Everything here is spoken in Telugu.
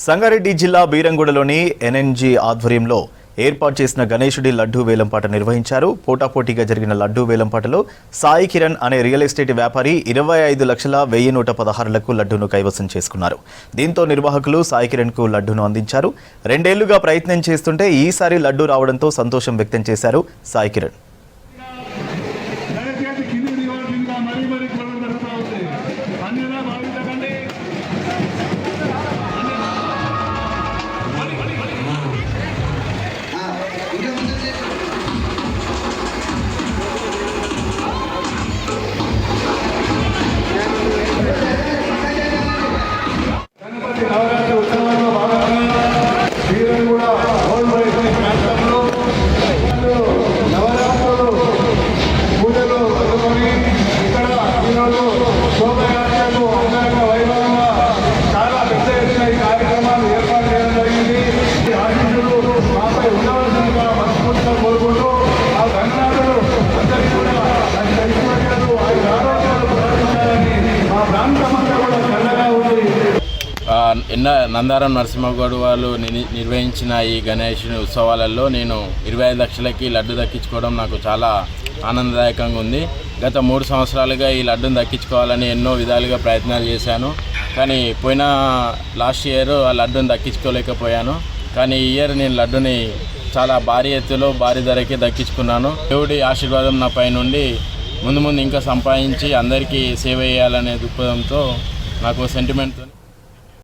సంగారెడ్డి జిల్లా బీరంగూడలోని ఎన్ఎన్జీ ఆధ్వర్యంలో ఏర్పాటు చేసిన గణేశుడి లడ్డూ వేలంపాట నిర్వహించారు. పోటాపోటీగా జరిగిన లడ్డూ వేలంపాటలో సాయి కిరణ్ అనే రియల్ ఎస్టేట్ వ్యాపారి 25,116,లకు లడ్డూను కైవసం చేసుకున్నారు. దీంతో నిర్వాహకులు సాయి కిరణ్కు లడ్డూను అందించారు. 2 ఏళ్లుగా ప్రయత్నం చేస్తుంటే ఈసారి లడ్డూ రావడంతో సంతోషం వ్యక్తం చేశారు సాయి కిరణ్. నందారం నరసింహగౌడ్ వాళ్ళు నిర్వహించిన ఈ గణేష్ ఉత్సవాలలో నేను 25 లక్షలకి లడ్డు దక్కించుకోవడం నాకు చాలా ఆనందదాయకంగా ఉంది. గత 3 సంవత్సరాలుగా ఈ లడ్డును దక్కించుకోవాలని ఎన్నో విధాలుగా ప్రయత్నాలు చేశాను. కానీ లాస్ట్ ఇయర్ ఆ లడ్డును దక్కించుకోలేకపోయాను. కానీ ఈ ఇయర్ నేను లడ్డుని చాలా భారీ ఎత్తులో భారీ ధరకే దక్కించుకున్నాను. దేవుడి ఆశీర్వాదం నా పై నుండి ముందు ఇంకా సంపాదించి అందరికీ సేవ చేయాలనే దృక్పథంతో నాకు సెంటిమెంట్తో